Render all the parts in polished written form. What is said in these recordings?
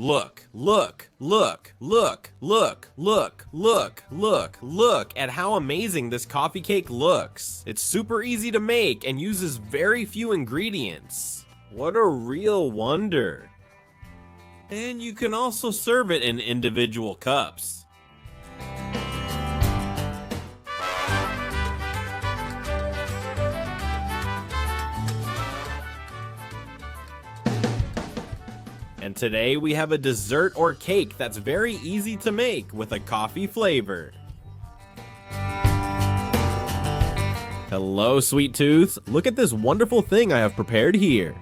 Look at how amazing this coffee cake looks. It's super easy to make and uses very few ingredients. What a real wonder. And you can also serve it in individual cups. And today we have a dessert or cake that's very easy to make with a coffee flavor. Hello, sweet tooths. Look at this wonderful thing I have prepared here.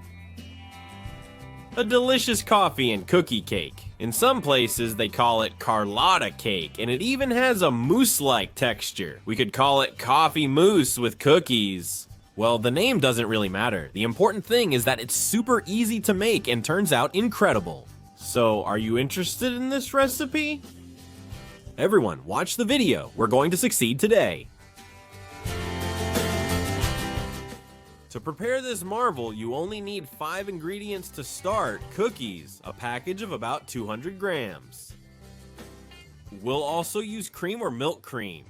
A delicious coffee and cookie cake. In some places they call it Carlotta cake, and it even has a mousse-like texture. We could call it coffee mousse with cookies. Well, the name doesn't really matter. The important thing is that it's super easy to make and turns out incredible. So, are you interested in this recipe? Everyone, watch the video. We're going to succeed today. To prepare this marvel, you only need 5 ingredients to start: cookies, a package of about 200 grams. We'll also use cream or milk cream.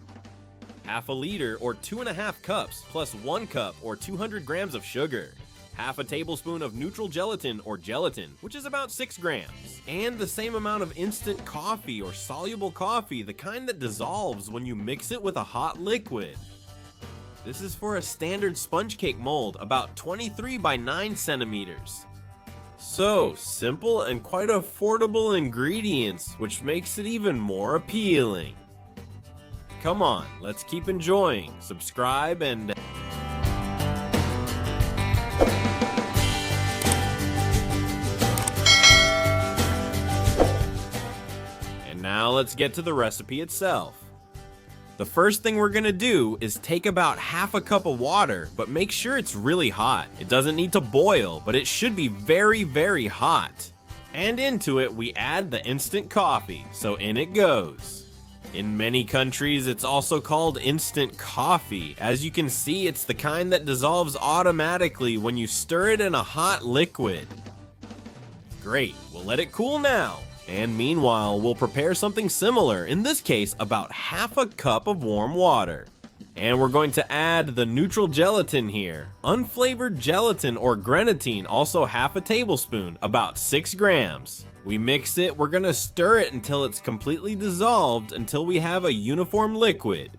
Half a liter or 2.5 cups plus 1 cup or 200 grams of sugar. Half a tablespoon of neutral gelatin or gelatin, which is about 6 grams. And the same amount of instant coffee or soluble coffee, the kind that dissolves when you mix it with a hot liquid. This is for a standard sponge cake mold, about 23 by 9 centimeters. So, simple and quite affordable ingredients, which makes it even more appealing. Come on, let's keep enjoying. Subscribe and... And now let's get to the recipe itself. The first thing we're gonna do is take about half a cup of water, but make sure it's really hot. It doesn't need to boil, but it should be very, very hot. And into it, we add the instant coffee, so in it goes. In many countries, it's also called instant coffee. As you can see, it's the kind that dissolves automatically when you stir it in a hot liquid. Great, we'll let it cool now. And meanwhile, we'll prepare something similar, in this case, about half a cup of warm water. And we're going to add the neutral gelatin here. Unflavored gelatin or grenadine, also half a tablespoon, about 6 grams. We mix it, we're gonna stir it until it's completely dissolved until we have a uniform liquid.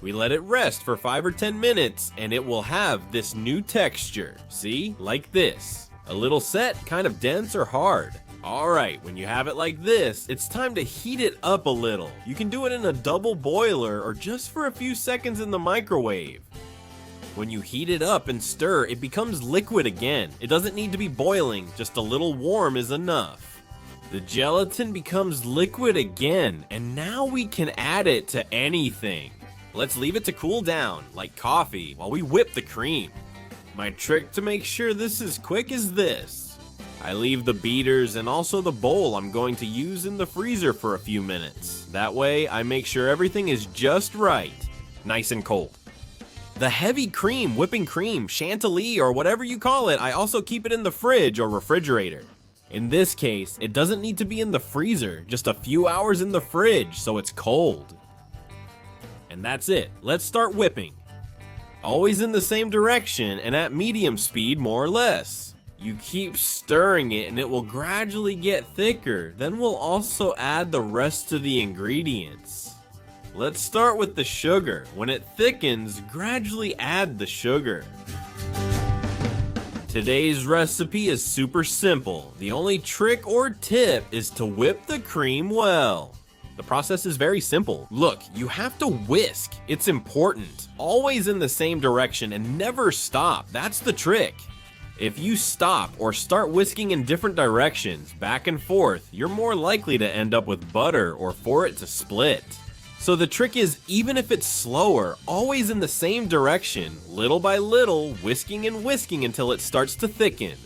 We let it rest for 5 or 10 minutes and it will have this new texture. See, like this. A little set, kind of dense or hard. Alright, when you have it like this, it's time to heat it up a little. You can do it in a double boiler or just for a few seconds in the microwave. When you heat it up and stir, it becomes liquid again. It doesn't need to be boiling, just a little warm is enough. The gelatin becomes liquid again, and now we can add it to anything. Let's leave it to cool down, like coffee, while we whip the cream. My trick to make sure this is quick is this. I leave the beaters and also the bowl I'm going to use in the freezer for a few minutes. That way, I make sure everything is just right, nice and cold. The heavy cream, whipping cream, chantilly, or whatever you call it, I also keep it in the fridge or refrigerator. In this case, it doesn't need to be in the freezer, just a few hours in the fridge so it's cold. And that's it, let's start whipping. Always in the same direction and at medium speed more or less. You keep stirring it and it will gradually get thicker, then we'll also add the rest of the ingredients. Let's start with the sugar. When it thickens, gradually add the sugar. Today's recipe is super simple. The only trick or tip is to whip the cream well. The process is very simple. Look, you have to whisk. It's important. Always in the same direction and never stop. That's the trick. If you stop or start whisking in different directions, back and forth, you're more likely to end up with butter or for it to split. So the trick is, even if it's slower, always in the same direction, little by little, whisking and whisking until it starts to thicken.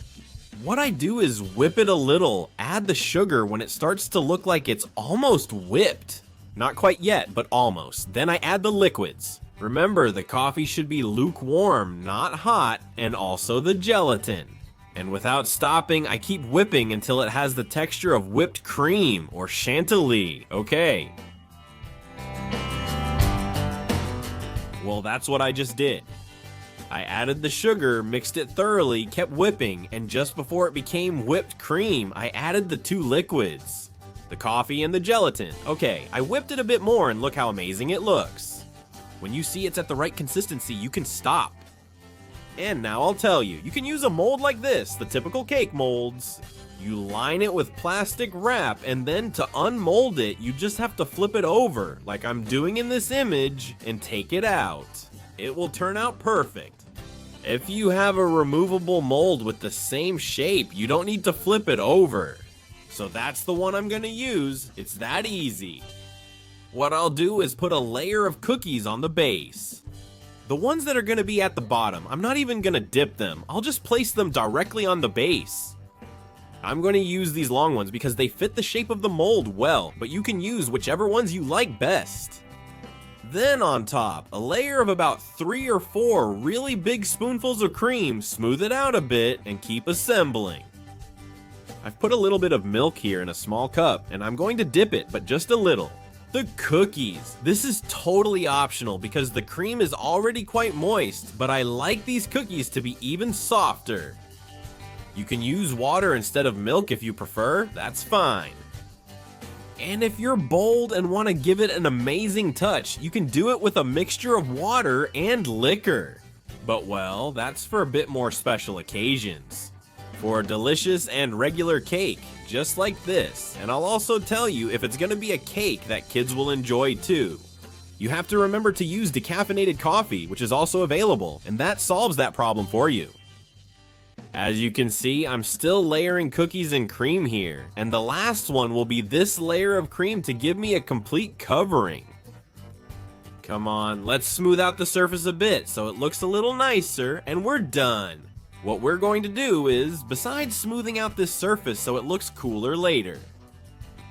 What I do is whip it a little, add the sugar when it starts to look like it's almost whipped. Not quite yet, but almost. Then I add the liquids. Remember, the coffee should be lukewarm, not hot, and also the gelatin. And without stopping, I keep whipping until it has the texture of whipped cream or chantilly. Okay. Well, that's what I just did. I added the sugar, mixed it thoroughly, kept whipping, and just before it became whipped cream, I added the two liquids, the coffee and the gelatin. Okay, I whipped it a bit more and look how amazing it looks. When you see it's at the right consistency, you can stop. And now I'll tell you, you can use a mold like this, the typical cake molds. You line it with plastic wrap, and then to unmold it, you just have to flip it over, like I'm doing in this image, and take it out. It will turn out perfect. If you have a removable mold with the same shape, you don't need to flip it over. So that's the one I'm gonna use. It's that easy. What I'll do is put a layer of cookies on the base. The ones that are gonna be at the bottom, I'm not even gonna dip them. I'll just place them directly on the base. I'm gonna use these long ones because they fit the shape of the mold well, but you can use whichever ones you like best. Then on top, a layer of about 3 or 4 really big spoonfuls of cream, smooth it out a bit, and keep assembling. I've put a little bit of milk here in a small cup, and I'm going to dip it, but just a little. The cookies. This is totally optional because the cream is already quite moist, but I like these cookies to be even softer. You can use water instead of milk if you prefer, that's fine. And if you're bold and want to give it an amazing touch, you can do it with a mixture of water and liquor. But well, that's for a bit more special occasions. For a delicious and regular cake, just like this. And I'll also tell you if it's gonna be a cake that kids will enjoy too. You have to remember to use decaffeinated coffee, which is also available, and that solves that problem for you. As you can see, I'm still layering cookies and cream here, and the last one will be this layer of cream to give me a complete covering. Come on, let's smooth out the surface a bit so it looks a little nicer, and we're done. What we're going to do is, besides smoothing out this surface so it looks cooler later,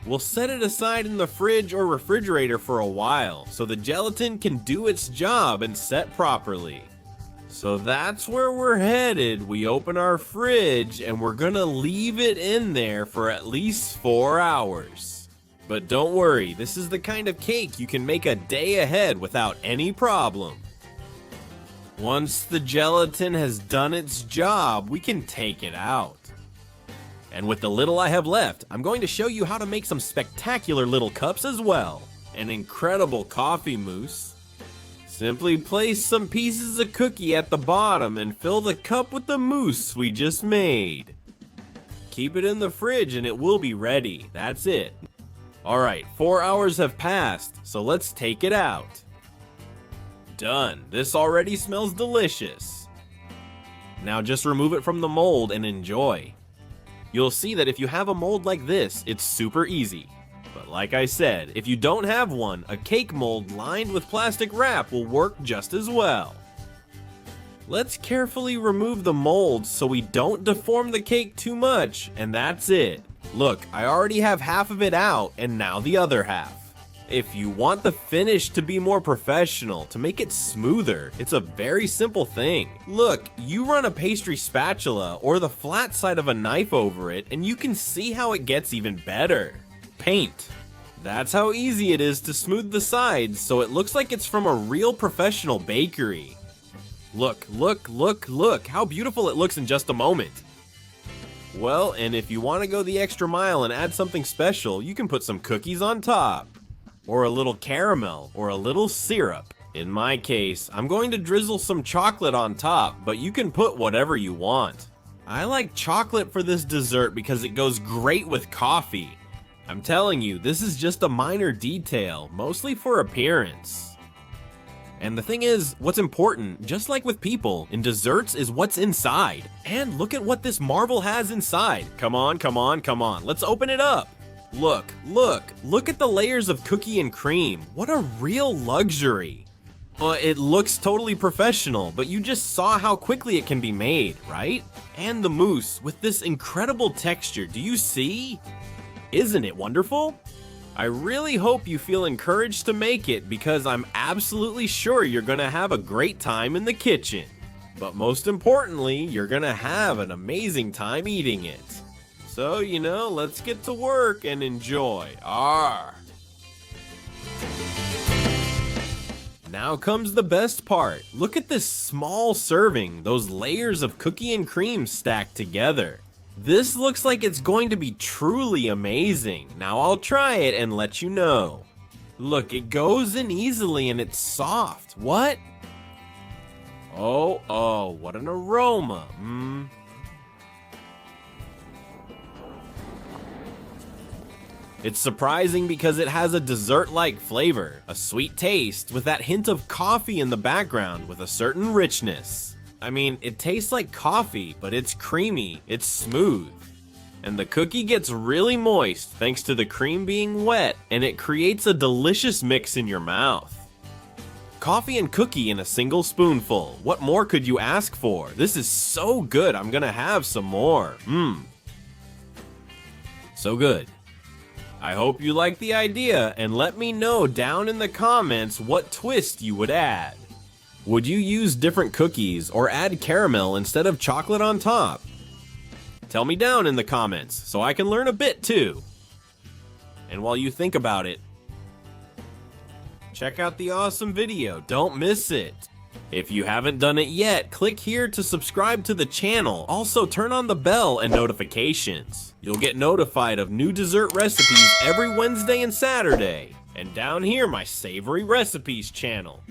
we'll set it aside in the fridge or refrigerator for a while so the gelatin can do its job and set properly. So that's where we're headed. We open our fridge and we're gonna leave it in there for at least 4 hours. But don't worry, this is the kind of cake you can make a day ahead without any problem. Once the gelatin has done its job, we can take it out. And with the little I have left, I'm going to show you how to make some spectacular little cups as well. An incredible coffee mousse. Simply place some pieces of cookie at the bottom and fill the cup with the mousse we just made. Keep it in the fridge and it will be ready. That's it. Alright, 4 hours have passed, so let's take it out. Done. This already smells delicious. Now just remove it from the mold and enjoy. You'll see that if you have a mold like this, it's super easy. But like I said, if you don't have one, a cake mold lined with plastic wrap will work just as well. Let's carefully remove the mold so we don't deform the cake too much, and that's it. Look, I already have half of it out, and now the other half. If you want the finish to be more professional, to make it smoother, it's a very simple thing. Look, you run a pastry spatula or the flat side of a knife over it, and you can see how it gets even better. Paint. That's how easy it is to smooth the sides so it looks like it's from a real professional bakery. Look, look, look, look, how beautiful it looks in just a moment. Well, and if you want to go the extra mile and add something special, you can put some cookies on top. Or a little caramel, or a little syrup. In my case, I'm going to drizzle some chocolate on top, but you can put whatever you want. I like chocolate for this dessert because it goes great with coffee. I'm telling you, this is just a minor detail, mostly for appearance. And the thing is, what's important, just like with people, in desserts is what's inside. And look at what this marble has inside. Come on, come on, come on, let's open it up. Look, look, look at the layers of cookie and cream. What a real luxury. It looks totally professional, but you just saw how quickly it can be made, right? And the mousse with this incredible texture, do you see? Isn't it wonderful? I really hope you feel encouraged to make it because I'm absolutely sure you're gonna have a great time in the kitchen. But most importantly, you're gonna have an amazing time eating it. So, let's get to work and enjoy. Arr! Now comes the best part. Look at this small serving, those layers of cookie and cream stacked together. This looks like it's going to be truly amazing. Now I'll try it and let you know. Look, it goes in easily and it's soft. What? Oh, what an aroma. It's surprising because it has a dessert-like flavor, a sweet taste with that hint of coffee in the background with a certain richness. I mean, it tastes like coffee, but it's creamy, it's smooth. And the cookie gets really moist thanks to the cream being wet, and it creates a delicious mix in your mouth. Coffee and cookie in a single spoonful. What more could you ask for? This is so good, I'm gonna have some more. So good. I hope you like the idea, and let me know down in the comments what twist you would add. Would you use different cookies or add caramel instead of chocolate on top? Tell me down in the comments so I can learn a bit too. And while you think about it, check out the awesome video, don't miss it. If you haven't done it yet, click here to subscribe to the channel. Also turn on the bell and notifications. You'll get notified of new dessert recipes every Wednesday and Saturday. And down here, my savory recipes channel.